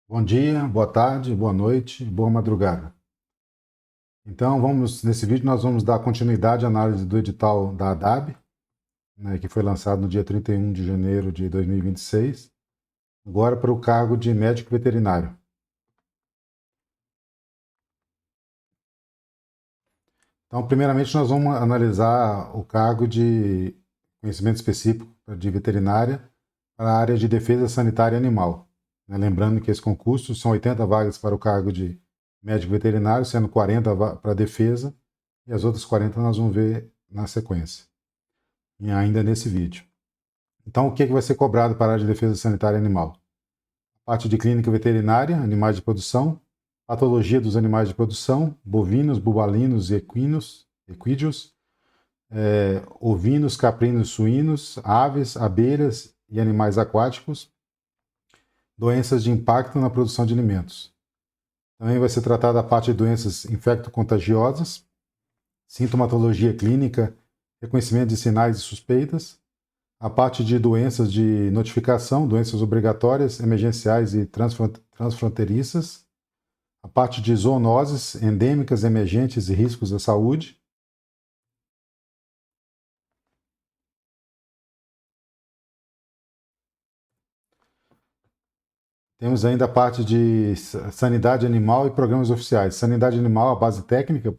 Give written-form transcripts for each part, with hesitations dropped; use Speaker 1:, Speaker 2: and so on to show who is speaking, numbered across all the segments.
Speaker 1: Bom dia, boa tarde, boa noite, boa madrugada. Então, nesse vídeo nós vamos dar continuidade à análise do edital da ADAB, né, que foi lançado no dia 31 de janeiro de 2026, agora para o cargo de médico veterinário. Então, primeiramente nós vamos analisar o cargo de conhecimento específico de veterinária para a área de defesa sanitária animal. Lembrando que esse concurso são 80 vagas para o cargo de médico veterinário, sendo 40 para a defesa, e as outras 40 nós vamos ver na sequência, e ainda nesse vídeo. Então, o que vai ser cobrado para a área de defesa sanitária animal? Parte de clínica veterinária, animais de produção, patologia dos animais de produção, bovinos, bubalinos e equídeos, ovinos, caprinos, suínos, aves, abelhas e animais aquáticos, doenças de impacto na produção de alimentos. Também vai ser tratada a parte de doenças infecto-contagiosas, sintomatologia clínica, reconhecimento de sinais e suspeitas, a parte de doenças de notificação, doenças obrigatórias, emergenciais e transfronteiriças, a parte de zoonoses endêmicas, emergentes e riscos à saúde, temos ainda a parte de sanidade animal e programas oficiais. Sanidade animal, a base técnica,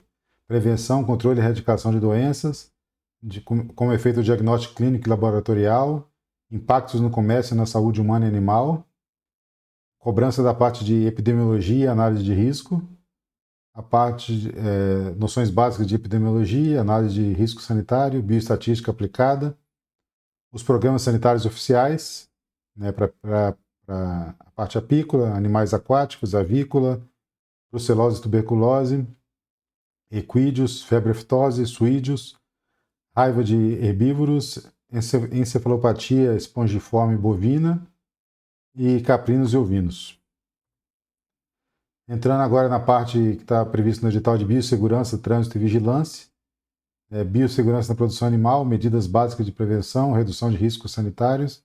Speaker 1: prevenção, controle e erradicação de doenças, como é feito o diagnóstico clínico e laboratorial, impactos no comércio e na saúde humana e animal, cobrança da parte de epidemiologia, análise de risco, a parte de noções básicas de epidemiologia, análise de risco sanitário, bioestatística aplicada, os programas sanitários oficiais, né, para a parte apícola, animais aquáticos, avícola, brucelose e tuberculose, equídeos, febre aftosa, suídeos, raiva de herbívoros, encefalopatia espongiforme bovina e caprinos e ovinos. Entrando agora na parte que está prevista no edital de biossegurança, trânsito e vigilância, biossegurança na produção animal, medidas básicas de prevenção, redução de riscos sanitários,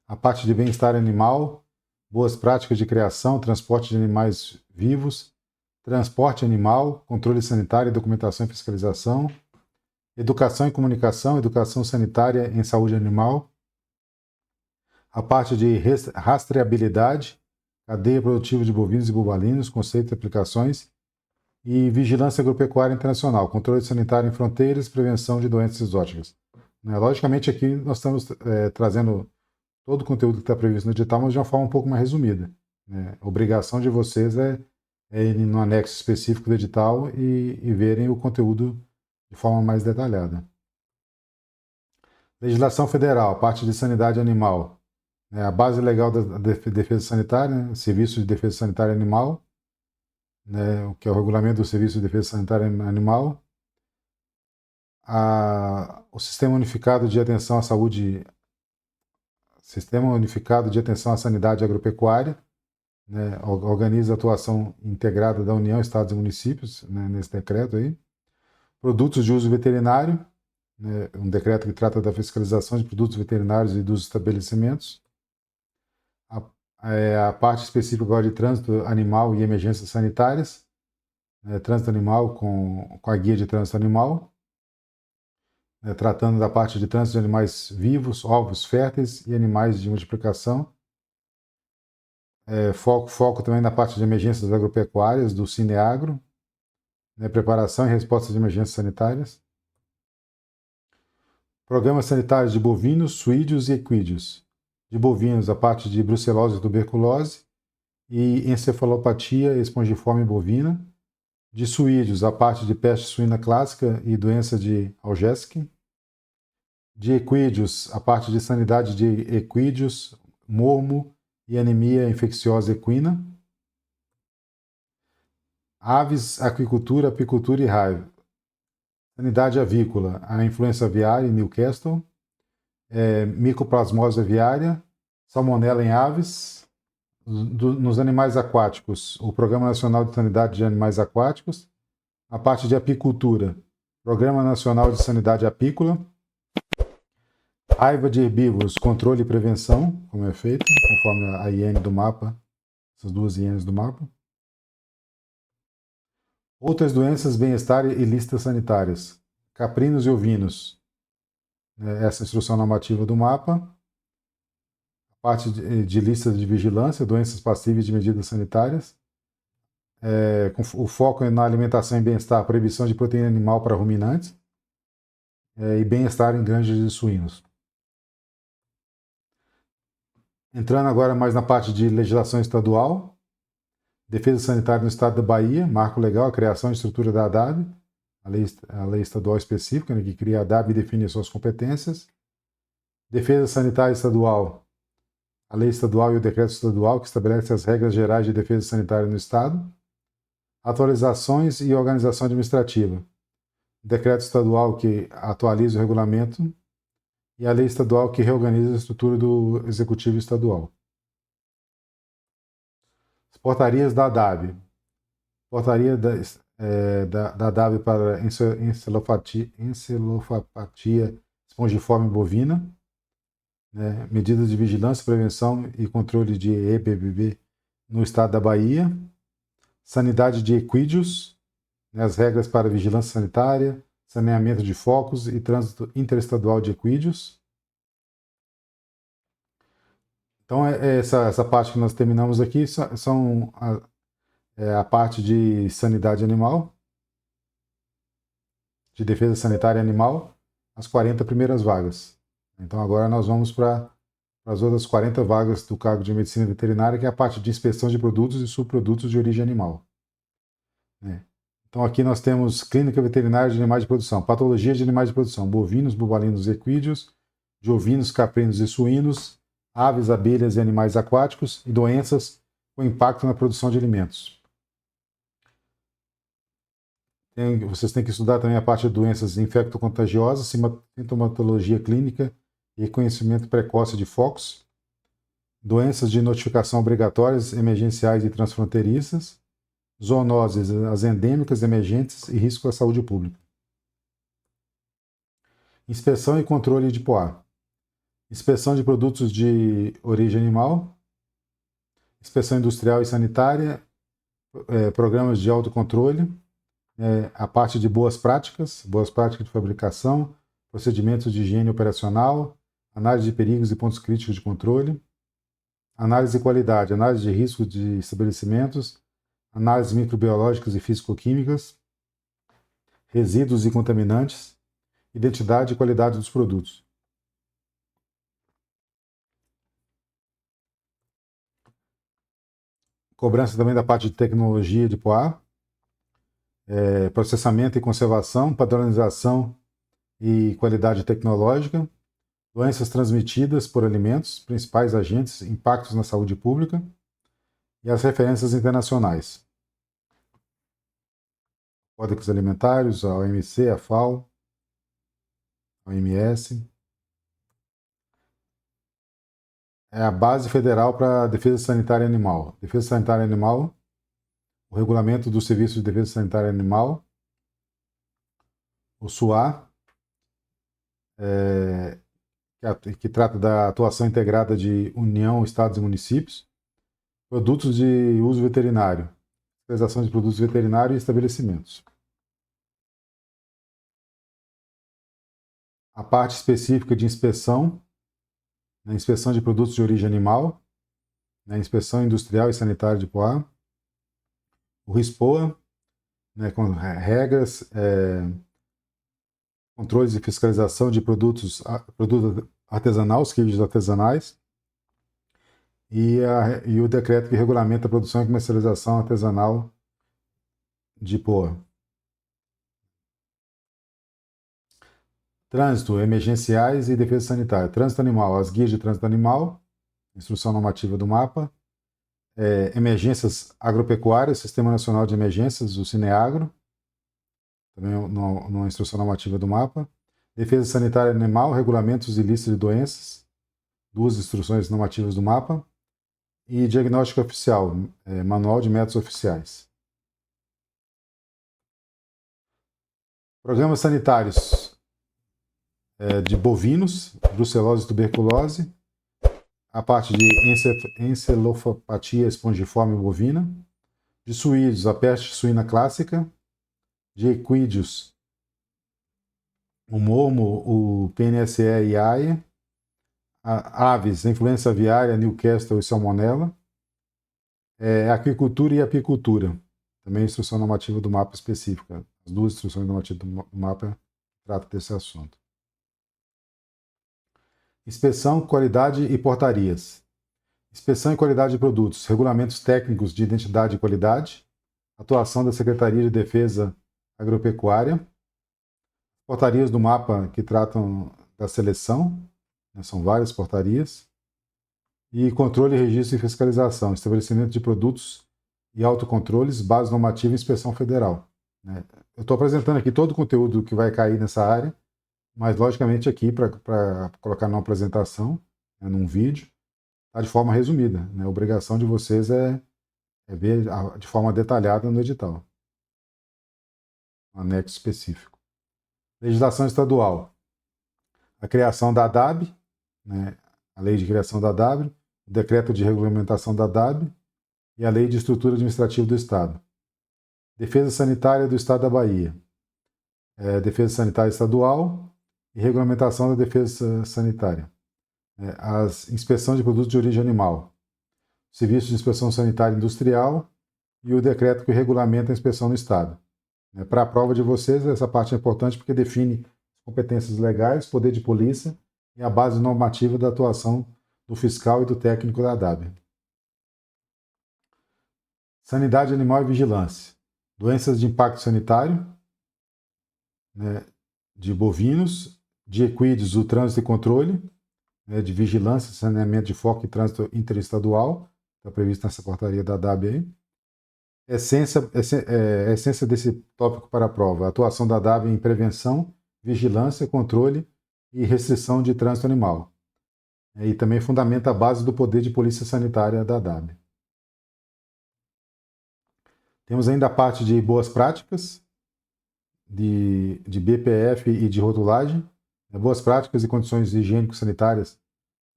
Speaker 1: a parte de bem-estar animal, boas práticas de criação, transporte de animais vivos, transporte animal, controle sanitário, documentação e fiscalização, educação e comunicação, educação sanitária em saúde animal, a parte de rastreabilidade, cadeia produtiva de bovinos e bubalinos, conceitos e aplicações, e vigilância agropecuária internacional, controle sanitário em fronteiras, prevenção de doenças exóticas. Logicamente, aqui nós estamos trazendo todo o conteúdo que está previsto no edital, mas de uma forma um pouco mais resumida. A obrigação de vocês é ir no anexo específico do edital e verem o conteúdo de forma mais detalhada. Legislação federal, a parte de sanidade animal. A base legal da defesa sanitária, Serviço de Defesa Sanitária Animal, que é o regulamento do Serviço de Defesa Sanitária Animal, o Sistema Unificado de Atenção à Saúde, Sistema Unificado de Atenção à Sanidade Agropecuária, organiza a atuação integrada da União, Estados e Municípios, nesse decreto aí. Produtos de uso veterinário, um decreto que trata da fiscalização de produtos veterinários e dos estabelecimentos. A parte específica agora de trânsito animal e emergências sanitárias, trânsito animal com a guia de trânsito animal, tratando da parte de trânsito de animais vivos, ovos, férteis e animais de multiplicação. Foco também na parte de emergências agropecuárias do Cineagro, preparação e resposta de emergências sanitárias. Programas sanitários de bovinos, suídeos e equídeos. De bovinos, a parte de brucelose e tuberculose e encefalopatia espongiforme bovina. De suídeos, a parte de peste suína clássica e doença de Algesque. De equídeos, a parte de sanidade de equídeos, mormo e anemia infecciosa equina. Aves, aquicultura, apicultura e raiva. Sanidade avícola, a influenza aviária em Newcastle, micoplasmose aviária, salmonela em aves. Nos animais aquáticos, o Programa Nacional de Sanidade de Animais Aquáticos. A parte de apicultura, Programa Nacional de Sanidade Apícola. Raiva de herbívoros, controle e prevenção, como é feito, conforme a IN do mapa essas duas hienas do mapa. Outras doenças, bem-estar e listas sanitárias. Caprinos e ovinos. Essa instrução normativa do mapa. A parte de listas de vigilância, doenças passíveis de medidas sanitárias. Com o foco na alimentação e bem-estar, proibição de proteína animal para ruminantes. E bem-estar em granjas de suínos. Entrando agora mais na parte de legislação estadual. Defesa sanitária no estado da Bahia, marco legal, a criação e estrutura da ADAB, a lei estadual específica, né, que cria a ADAB e define as suas competências. Defesa sanitária estadual, a lei estadual e o decreto estadual, que estabelece as regras gerais de defesa sanitária no estado. Atualizações e organização administrativa, decreto estadual que atualiza o regulamento e a lei estadual que reorganiza a estrutura do executivo estadual. Portarias da ADAB. Portaria da ADAB para encefalopatia espongiforme bovina. Né? Medidas de vigilância, prevenção e controle de EBVB no estado da Bahia. Sanidade de equídeos. Né? As regras para vigilância sanitária, saneamento de focos e trânsito interestadual de equídeos. Então, essa parte que nós terminamos aqui são a parte de sanidade animal, de defesa sanitária animal, as 40 primeiras vagas. Então, agora nós vamos para as outras 40 vagas do cargo de medicina veterinária, que é a parte de inspeção de produtos e subprodutos de origem animal. Então, aqui nós temos clínica veterinária de animais de produção, patologia de animais de produção, bovinos, bubalinos e equídeos, de ovinos, caprinos e suínos, aves, abelhas e animais aquáticos e doenças com impacto na produção de alimentos. Vocês têm que estudar também a parte de doenças infectocontagiosas, sintomatologia clínica e reconhecimento precoce de focos, doenças de notificação obrigatórias, emergenciais e transfronteiriças, zoonoses, as endêmicas, emergentes e risco à saúde pública. Inspeção e controle de POA. Inspeção de produtos de origem animal, inspeção industrial e sanitária, programas de autocontrole, a parte de boas práticas de fabricação, procedimentos de higiene operacional, análise de perigos e pontos críticos de controle, análise de qualidade, análise de risco de estabelecimentos, análises microbiológicas e físico-químicas, resíduos e contaminantes, identidade e qualidade dos produtos. Cobrança também da parte de tecnologia de POA, processamento e conservação, padronização e qualidade tecnológica, doenças transmitidas por alimentos, principais agentes, impactos na saúde pública e as referências internacionais. Códigos alimentares, a OMC, a FAO, a OMS. É a base federal para a defesa sanitária animal. Defesa sanitária animal, o regulamento do Serviço de Defesa Sanitária Animal, o SUA, que trata da atuação integrada de União, Estados e Municípios, produtos de uso veterinário, fiscalização de produtos veterinários e estabelecimentos. A parte específica de inspeção, na inspeção de produtos de origem animal, na inspeção industrial e sanitária de POA, o RISPOA, com regras, controles e fiscalização de produtos artesanais, queijos artesanais, e o decreto que regulamenta a produção e comercialização artesanal de POA. Trânsito, emergenciais e defesa sanitária. Trânsito animal, as guias de trânsito animal, instrução normativa do mapa. Emergências agropecuárias, Sistema Nacional de Emergências, o Cineagro, também numa instrução normativa do mapa. Defesa sanitária animal, regulamentos e listas de doenças, duas instruções normativas do mapa. E diagnóstico oficial, manual de métodos oficiais. Programas sanitários de bovinos, brucelose e tuberculose, a parte de encefalopatia espongiforme bovina, de suídeos, a peste suína clássica, de equídeos, o momo, o PNSE e AIA, aves, a influenza aviária, Newcastle e Salmonella, aquicultura e apicultura, também a instrução normativa do mapa específica, as duas instruções normativas do mapa tratam desse assunto. Inspeção, qualidade e portarias. Inspeção e qualidade de produtos, regulamentos técnicos de identidade e qualidade, atuação da Secretaria de Defesa Agropecuária, portarias do mapa que tratam da seleção, né, são várias portarias, e controle, registro e fiscalização, estabelecimento de produtos e autocontroles, base normativa e inspeção federal. Né. Eu estou apresentando aqui todo o conteúdo que vai cair nessa área, mas logicamente aqui para colocar numa apresentação, né, num vídeo, está de forma resumida. Né. A obrigação de vocês é ver de forma detalhada no edital. Um anexo específico. Legislação estadual. A criação da ADAB, né, a lei de criação da ADAB, o decreto de regulamentação da ADAB e a lei de estrutura administrativa do Estado. Defesa sanitária do Estado da Bahia. Defesa sanitária estadual e regulamentação da defesa sanitária. As inspeções de produtos de origem animal. Serviço de inspeção sanitária industrial e o decreto que regulamenta a inspeção no Estado. Para a prova de vocês, essa parte é importante porque define competências legais, poder de polícia e a base normativa da atuação do fiscal e do técnico da ADAB. Sanidade animal e vigilância. Doenças de impacto sanitário, né, de bovinos, de equídeos, o trânsito e controle, né, de vigilância, saneamento de foco e trânsito interestadual, está previsto nessa portaria da ADAB aí. Essência desse tópico para a prova, a atuação da ADAB em prevenção, vigilância, controle e restrição de trânsito animal. E também fundamenta a base do poder de polícia sanitária da ADAB. Temos ainda a parte de boas práticas, de BPF e de rotulagem, boas práticas e condições higiênico-sanitárias,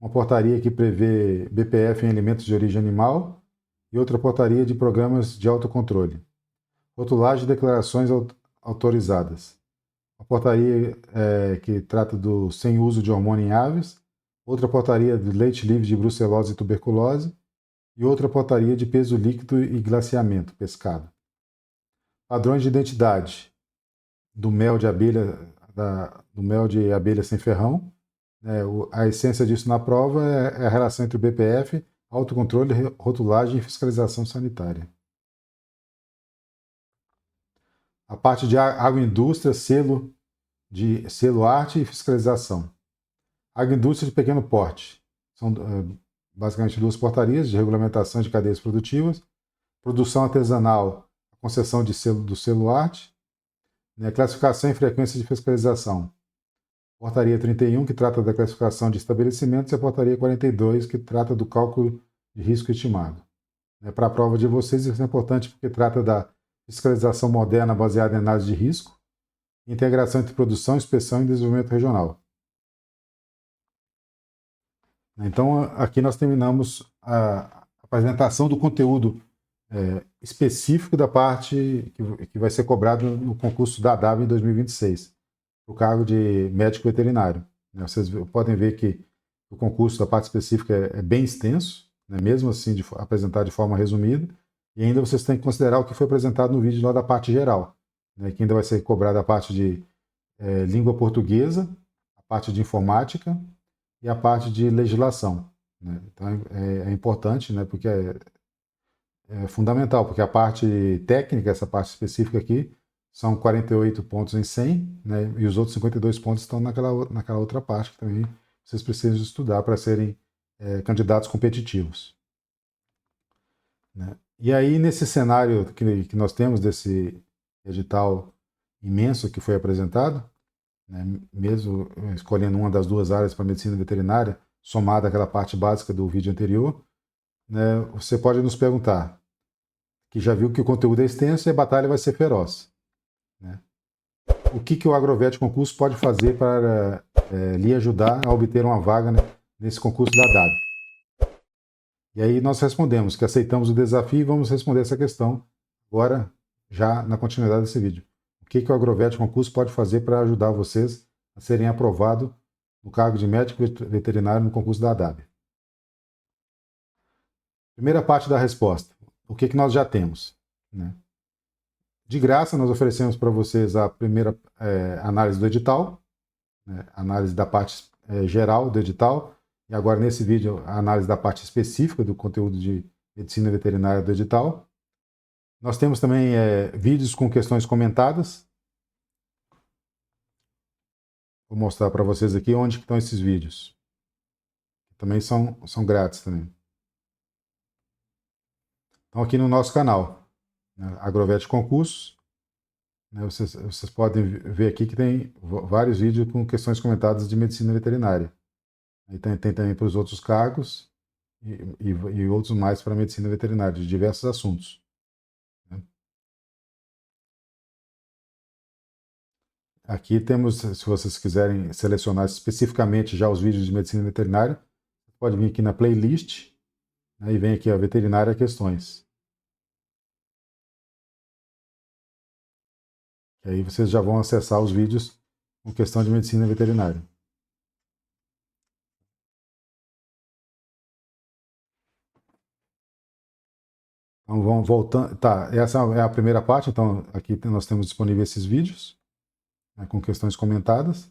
Speaker 1: uma portaria que prevê BPF em alimentos de origem animal e outra portaria de programas de autocontrole. Rotulagem e declarações autorizadas. Uma portaria que trata do sem uso de hormônio em aves, outra portaria de leite livre de brucelose e tuberculose e outra portaria de peso líquido e glaciamento, pescado. Padrões de identidade do mel de abelha sem ferrão. A essência disso na prova é a relação entre o BPF, autocontrole, rotulagem e fiscalização sanitária. A parte de agroindústria, selo arte e fiscalização. Agroindústria de pequeno porte. São basicamente duas portarias de regulamentação de cadeias produtivas. Produção artesanal, a concessão do selo arte. Né, classificação e frequência de fiscalização. Portaria 31, que trata da classificação de estabelecimentos, e a portaria 42, que trata do cálculo de risco estimado. Para a prova de vocês, isso é importante porque trata da fiscalização moderna baseada em análise de risco, integração entre produção, inspeção e desenvolvimento regional. Então, aqui nós terminamos a apresentação do conteúdo específico da parte que vai ser cobrado no concurso da ADAB em 2026, o cargo de médico veterinário. Vocês podem ver que o concurso da parte específica é bem extenso, né, mesmo assim apresentado de forma resumida, e ainda vocês têm que considerar o que foi apresentado no vídeo lá da parte geral, né, que ainda vai ser cobrada a parte de língua portuguesa, a parte de informática e a parte de legislação. Né. Então é importante, né, porque é fundamental, porque a parte técnica, essa parte específica aqui, são 48 pontos em 100, né, e os outros 52 pontos estão naquela outra parte que também vocês precisam estudar para serem candidatos competitivos. Né. E aí, nesse cenário que nós temos desse edital imenso que foi apresentado, né, mesmo escolhendo uma das duas áreas para medicina veterinária, somada àquela parte básica do vídeo anterior, né, você pode nos perguntar, que já viu que o conteúdo é extenso e a batalha vai ser feroz. Né? O que o Agrovet Concurso pode fazer para lhe ajudar a obter uma vaga, né, nesse concurso da ADAB? E aí nós respondemos que aceitamos o desafio e vamos responder essa questão agora, já na continuidade desse vídeo. O que o Agrovet Concurso pode fazer para ajudar vocês a serem aprovados no cargo de médico veterinário no concurso da ADAB? Primeira parte da resposta. O que nós já temos? Né? De graça, nós oferecemos para vocês a primeira análise do edital, né? Análise da parte geral do edital, e agora nesse vídeo a análise da parte específica do conteúdo de medicina veterinária do edital. Nós temos também vídeos com questões comentadas. Vou mostrar para vocês aqui onde estão esses vídeos. Também são grátis também. Então aqui no nosso canal, né, Agrovet Concursos, né, vocês podem ver aqui que tem vários vídeos com questões comentadas de medicina veterinária. Aí tem também para os outros cargos e outros mais para medicina veterinária, de diversos assuntos. Né? Aqui temos, se vocês quiserem selecionar especificamente já os vídeos de medicina veterinária, pode vir aqui na playlist, né, e vem aqui a veterinária questões. E aí vocês já vão acessar os vídeos com questão de medicina veterinária. Então vamos voltando. Tá, essa é a primeira parte. Então aqui nós temos disponíveis esses vídeos, né, com questões comentadas.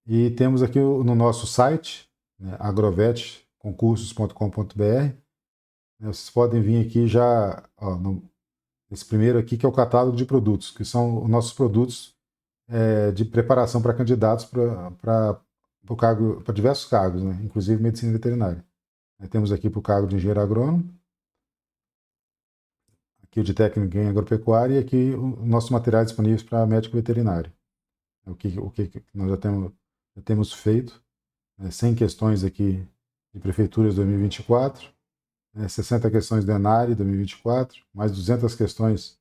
Speaker 1: E temos aqui no nosso site, né, agrovetconcursos.com.br. Né, vocês podem vir aqui já, ó, esse primeiro aqui, que é o catálogo de produtos, que são os nossos produtos de preparação para candidatos para diversos cargos, né, inclusive medicina veterinária. Temos aqui para o cargo de engenheiro agrônomo, aqui o de técnico em agropecuária e aqui os nossos materiais disponíveis para médico veterinário. O que nós já temos feito, 100 questões aqui de prefeituras 2024, 60 questões do ENARE 2024, mais 200 questões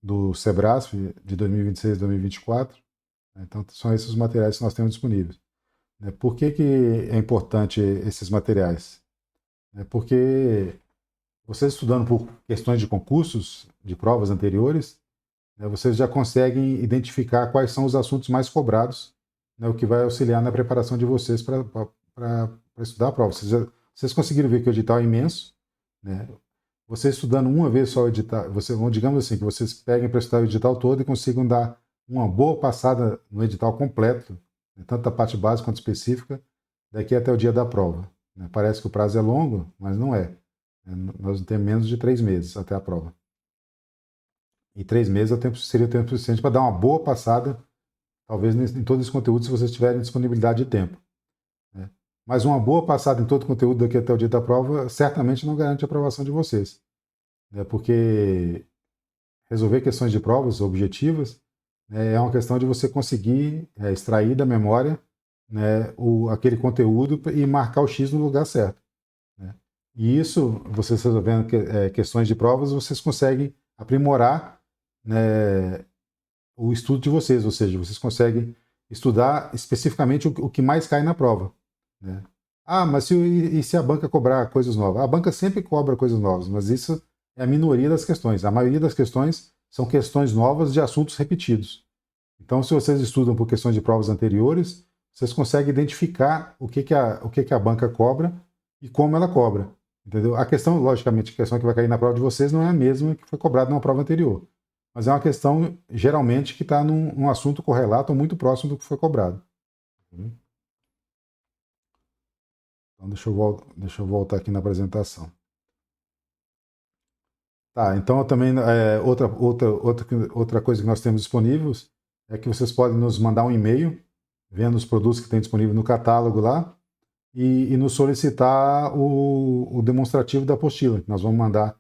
Speaker 1: do SEBRASF de 2026 e 2024. Então são esses os materiais que nós temos disponíveis. Por que é importante esses materiais? Porque vocês estudando por questões de concursos, de provas anteriores, vocês já conseguem identificar quais são os assuntos mais cobrados, né, o que vai auxiliar na preparação de vocês para estudar a prova. Vocês conseguiram ver que o edital é imenso, né? Vocês estudando uma vez só o edital, digamos assim, que vocês peguem para estudar o edital todo e consigam dar uma boa passada no edital completo, né, tanto a parte básica quanto específica, daqui até o dia da prova. Né? Parece que o prazo é longo, mas não é. Nós temos menos de 3 meses até a prova. E 3 meses seria o tempo suficiente para dar uma boa passada, talvez em todo esse conteúdo, se vocês tiverem disponibilidade de tempo. Né? Mas uma boa passada em todo o conteúdo daqui até o dia da prova certamente não garante a aprovação de vocês. Né? Porque resolver questões de provas objetivas, né, é uma questão de você conseguir extrair da memória, né, aquele conteúdo e marcar o X no lugar certo. Né? E isso, vocês resolvendo questões de provas, vocês conseguem aprimorar, né, o estudo de vocês, ou seja, vocês conseguem estudar especificamente o que mais cai na prova. Né? Ah, mas e se a banca cobrar coisas novas? A banca sempre cobra coisas novas, mas isso é a minoria das questões. A maioria das questões são questões novas de assuntos repetidos. Então, se vocês estudam por questões de provas anteriores, vocês conseguem identificar o que a banca cobra e como ela cobra. Entendeu? A questão, logicamente, a questão que vai cair na prova de vocês não é a mesma que foi cobrada numa prova anterior. Mas é uma questão, geralmente, que está num assunto correlato ou muito próximo do que foi cobrado. Então, deixa eu voltar aqui na apresentação. Tá, então também outra coisa que nós temos disponíveis é que vocês podem nos mandar um e-mail vendo os produtos que tem disponível no catálogo lá e nos solicitar o demonstrativo da apostila, que nós vamos mandar.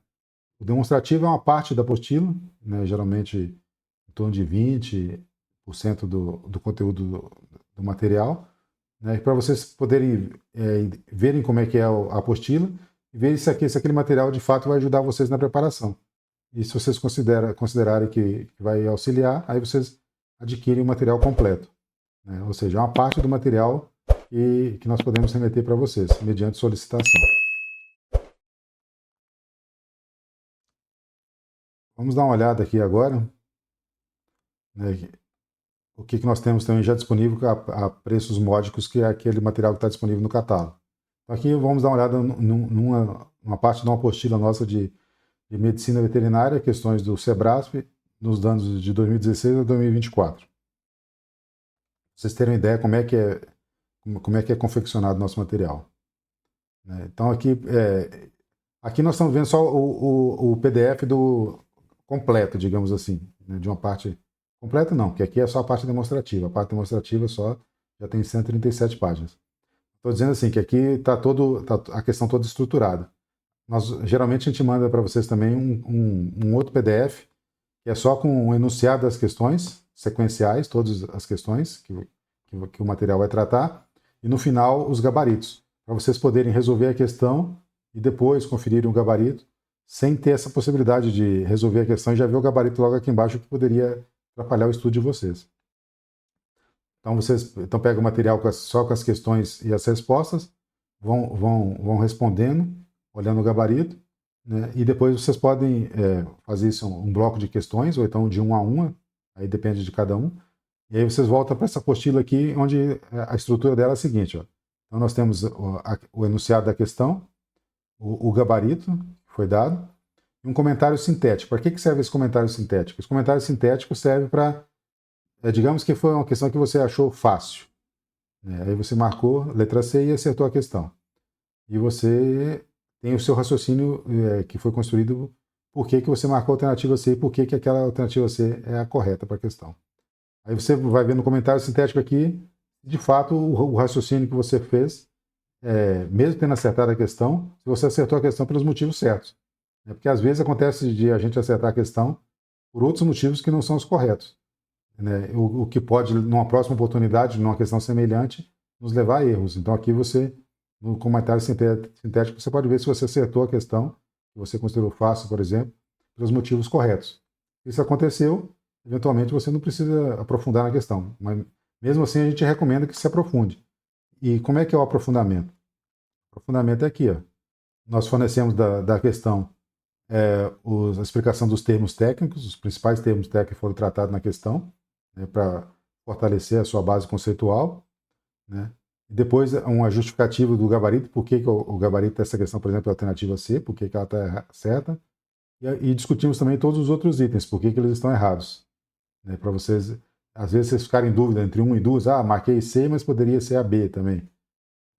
Speaker 1: O demonstrativo é uma parte da apostila, né, geralmente em torno de 20% do conteúdo do material, né, para vocês poderem verem como é que é a apostila e ver se aquele material de fato vai ajudar vocês na preparação. E se vocês considerarem que vai auxiliar, aí vocês adquirem o material completo. Né? Ou seja, é uma parte do material que nós podemos remeter para vocês, mediante solicitação. Vamos dar uma olhada aqui agora, né, o que nós temos também já disponível a preços módicos, que é aquele material que está disponível no catálogo. Então, aqui vamos dar uma olhada numa parte de uma apostila nossa de medicina veterinária, questões do Sebrasp, nos anos de 2016 a 2024. Pra vocês terem uma ideia como é que é confeccionado o nosso material. Então aqui nós estamos vendo só o PDF do completo, digamos assim, né, de uma parte completa não, porque aqui é só a parte demonstrativa. A parte demonstrativa só já tem 137 páginas. Estou dizendo assim que aqui está a questão toda estruturada. Geralmente a gente manda para vocês também um outro PDF que é só com o enunciado das questões sequenciais, todas as questões que o material vai tratar, e no final os gabaritos, para vocês poderem resolver a questão e depois conferirem o gabarito, sem ter essa possibilidade de resolver a questão e já ver o gabarito logo aqui embaixo, que poderia atrapalhar o estudo de vocês. Então vocês pegam o material só com as questões e as respostas, vão respondendo, olhando o gabarito, né? E depois vocês podem fazer isso um bloco de questões, ou então de uma a uma, aí depende de cada um. E aí vocês voltam para essa apostila aqui, onde a estrutura dela é a seguinte. Ó. Então nós temos o enunciado da questão, o gabarito que foi dado, e um comentário sintético. Para que serve esse comentário sintético? Esse comentário sintético serve para, digamos que foi uma questão que você achou fácil. Né? Aí você marcou letra C e acertou a questão. E você tem o seu raciocínio que foi construído, por que você marcou a alternativa C e por que aquela alternativa C é a correta para a questão. Aí você vai ver no comentário sintético aqui, de fato, o raciocínio que você fez, mesmo tendo acertado a questão, se você acertou a questão pelos motivos certos. Porque às vezes acontece de a gente acertar a questão por outros motivos que não são os corretos. Né? O que pode, numa próxima oportunidade, numa questão semelhante, nos levar a erros. Então aqui você, no comentário sintético, você pode ver se você acertou a questão, que você considerou fácil, por exemplo, pelos motivos corretos. Se isso aconteceu, eventualmente você não precisa aprofundar na questão. Mas mesmo assim a gente recomenda que se aprofunde. E como é que é o aprofundamento? O aprofundamento é aqui. Ó. Nós fornecemos da questão a explicação dos termos técnicos, os principais termos técnicos foram tratados na questão, né, para fortalecer a sua base conceitual. Né? E depois uma justificativa do gabarito, por que o gabarito dessa questão, por exemplo, é a alternativa C, por que ela está certa. E discutimos também todos os outros itens, por que eles estão errados. Né, para vocês, às vezes, vocês ficarem em dúvida entre um e duas, marquei C, mas poderia ser a B também.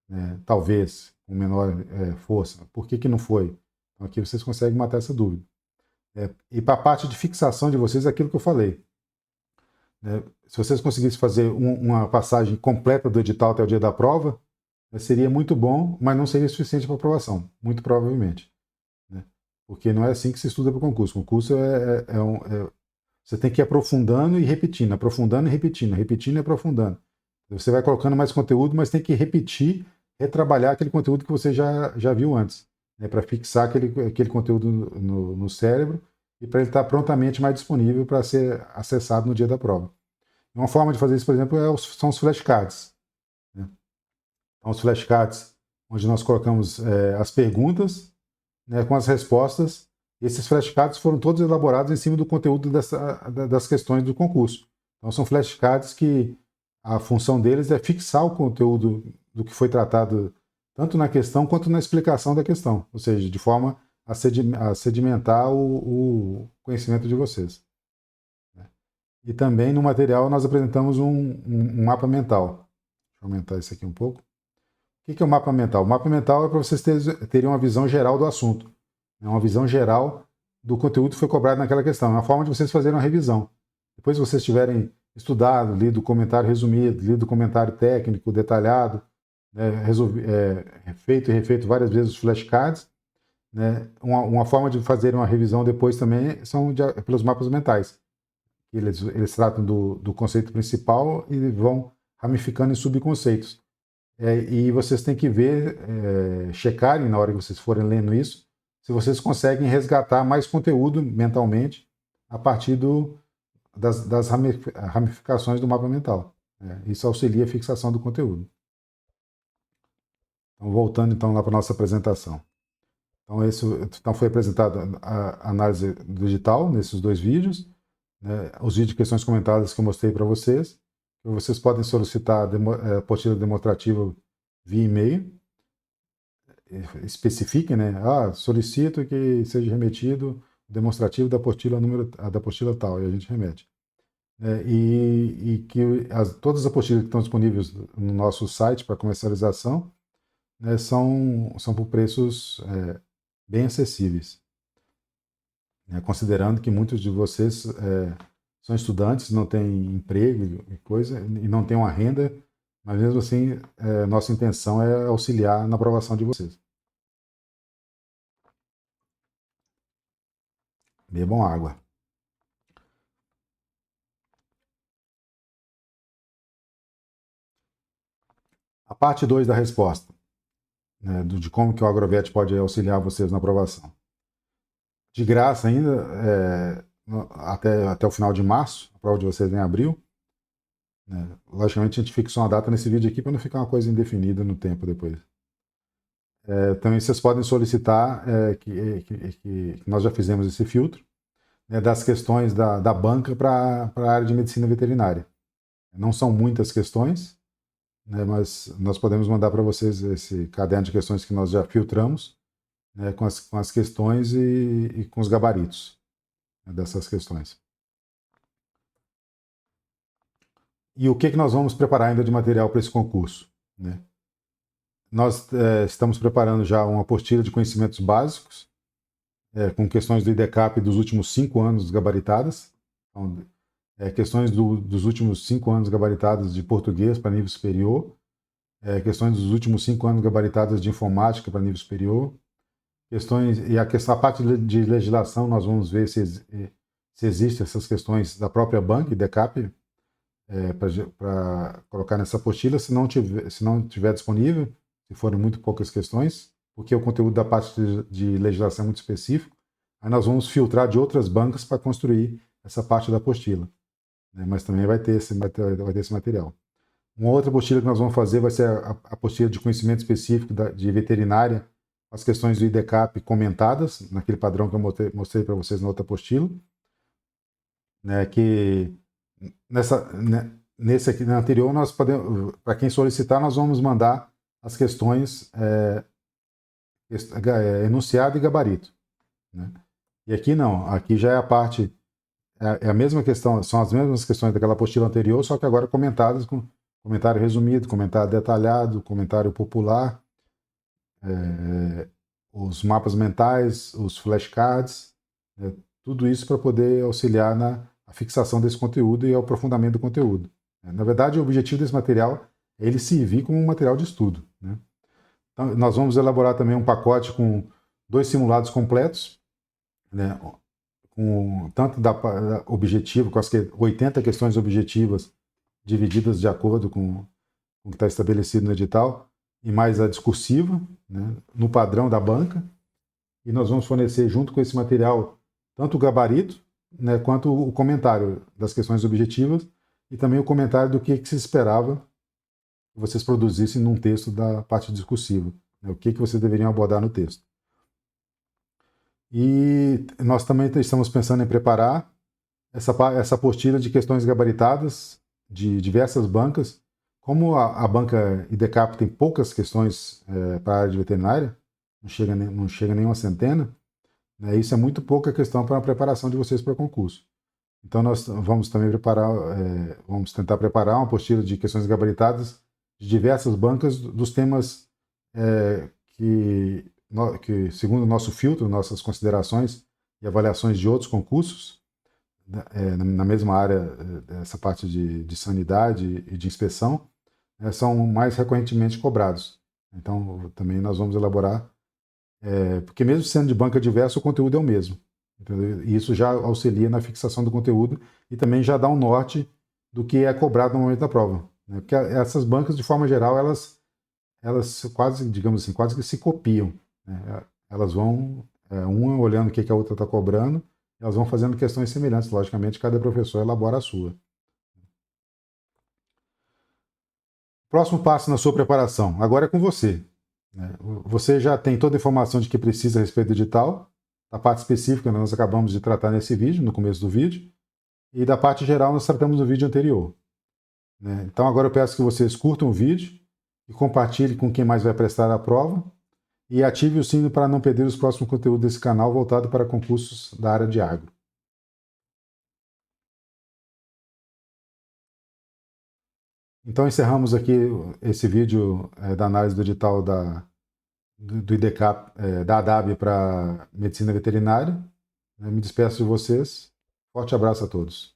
Speaker 1: Né, talvez, com menor força. Por que não foi? Então aqui vocês conseguem matar essa dúvida. E para a parte de fixação de vocês, é aquilo que eu falei. Né, se vocês conseguissem fazer uma passagem completa do edital até o dia da prova, seria muito bom, mas não seria suficiente para aprovação, muito provavelmente. Né? Porque não é assim que se estuda para o concurso. O concurso você tem que ir aprofundando e repetindo, aprofundando e repetindo, repetindo e aprofundando. Você vai colocando mais conteúdo, mas tem que repetir, retrabalhar aquele conteúdo que você já viu antes, né, para fixar aquele conteúdo no cérebro e para ele estar prontamente mais disponível para ser acessado no dia da prova. Uma forma de fazer isso, por exemplo, são os flashcards. Né? Então, os flashcards, onde nós colocamos as perguntas, né, com as respostas. Esses flashcards foram todos elaborados em cima do conteúdo das questões do concurso. Então, são flashcards que a função deles é fixar o conteúdo do que foi tratado tanto na questão quanto na explicação da questão, ou seja, de forma a sedimentar o conhecimento de vocês. E também no material nós apresentamos um mapa mental. Deixa eu aumentar isso aqui um pouco. O que é o mapa mental? O mapa mental é para vocês terem uma visão geral do assunto. É uma visão geral do conteúdo que foi cobrado naquela questão. É uma forma de vocês fazerem uma revisão. Depois que vocês tiverem estudado, lido o comentário resumido, lido o comentário técnico, detalhado, né, feito e refeito várias vezes os flashcards, né, uma forma de fazer uma revisão depois também são pelos mapas mentais. Eles tratam do conceito principal e vão ramificando em subconceitos. E vocês têm que ver, checarem na hora que vocês forem lendo isso, se vocês conseguem resgatar mais conteúdo mentalmente a partir das ramificações do mapa mental. Isso auxilia a fixação do conteúdo. Então, voltando então lá para a nossa apresentação. Então foi apresentada a análise digital nesses dois vídeos, né, os vídeos de questões comentadas que eu mostrei para vocês. Vocês podem solicitar a apostila demonstrativa via e-mail, especifiquem, né? Solicito que seja remetido o demonstrativo da apostila da apostila tal, e a gente remete. E que todas as apostilas que estão disponíveis no nosso site para comercialização, né, são por preços bem acessíveis, né, considerando que muitos de vocês são estudantes, não têm emprego e coisa, e não têm uma renda, mas mesmo assim, nossa intenção é auxiliar na aprovação de vocês. Bebam água. A parte 2 da resposta, né, de como que o Agrovet pode auxiliar vocês na aprovação. De graça ainda, até o final de março, a prova de vocês em abril. Né? Logicamente a gente fixou uma data nesse vídeo aqui para não ficar uma coisa indefinida no tempo depois. Também vocês podem solicitar que nós já fizemos esse filtro, né, das questões da banca para a área de medicina veterinária. Não são muitas questões, né, mas nós podemos mandar para vocês esse caderno de questões que nós já filtramos, né, com as questões e com os gabaritos, né, dessas questões. E o que nós vamos preparar ainda de material para esse concurso? Né? Nós estamos preparando já uma apostila de conhecimentos básicos, com questões do IDCAP dos últimos 5 anos gabaritadas. Então, questões dos últimos 5 anos gabaritadas de português para nível superior, questões dos últimos 5 anos gabaritadas de informática para nível superior, questões, e a parte de legislação, nós vamos ver se existem essas questões da própria banca, IDCAP, para colocar nessa apostila. Se não tiver disponível, se forem muito poucas questões, porque o conteúdo da parte de legislação é muito específico, aí nós vamos filtrar de outras bancas para construir essa parte da apostila. Né? Mas também vai ter esse material. Uma outra apostila que nós vamos fazer vai ser a apostila de conhecimento específico de veterinária, as questões do IDCAP comentadas, naquele padrão que eu mostrei para vocês na outra apostila, né, que nesse aqui, na anterior, nós podemos, para quem solicitar, nós vamos mandar as questões enunciado e gabarito. Né? E aqui não, aqui já é a parte, é a mesma questão, são as mesmas questões daquela apostila anterior, só que agora comentadas com comentário resumido, comentário detalhado, comentário popular, os mapas mentais, os flashcards, né? Tudo isso para poder auxiliar na fixação desse conteúdo e ao aprofundamento do conteúdo. Na verdade, o objetivo desse material é ele servir como um material de estudo. Né? Então, nós vamos elaborar também um pacote com 2 simulados completos, né? Com tanto da objetivo, com as 80 questões objetivas divididas de acordo com o que está estabelecido no edital, e mais a discursiva, né? No padrão da banca. E nós vamos fornecer junto com esse material tanto o gabarito, né, quanto o comentário das questões objetivas e também o comentário do que se esperava que vocês produzissem num texto da parte discursiva, né, o que vocês deveriam abordar no texto. E nós também estamos pensando em preparar essa apostila de questões gabaritadas de diversas bancas. Como a banca IDCAP tem poucas questões para a área de veterinária, não chega nem uma centena, né, isso é muito pouca questão para a preparação de vocês para o concurso. Então nós vamos também vamos tentar preparar uma apostila de questões gabaritadas de diversas bancas dos temas que, segundo o nosso filtro, nossas considerações e avaliações de outros concursos, na mesma área, essa parte de sanidade e de inspeção, são mais recorrentemente cobrados. Então também nós vamos elaborar, porque mesmo sendo de banca diversa, o conteúdo é o mesmo. Entendeu? E isso já auxilia na fixação do conteúdo e também já dá um norte do que é cobrado no momento da prova. Né? Porque essas bancas, de forma geral, elas quase, digamos assim, quase que se copiam. Né? Elas vão, uma olhando o que a outra está cobrando, elas vão fazendo questões semelhantes. Logicamente, cada professor elabora a sua. Próximo passo na sua preparação. Agora é com você. né? Você já tem toda a informação de que precisa a respeito do edital, da parte específica nós acabamos de tratar nesse vídeo, no começo do vídeo, e da parte geral nós tratamos no vídeo anterior, né? Então agora eu peço que vocês curtam o vídeo e compartilhem com quem mais vai prestar a prova e ative o sino para não perder os próximos conteúdos desse canal voltado para concursos da área de agro. Então encerramos aqui esse vídeo da análise do edital do IDCAP, da ADAB para Medicina Veterinária. Me despeço de vocês. Forte abraço a todos.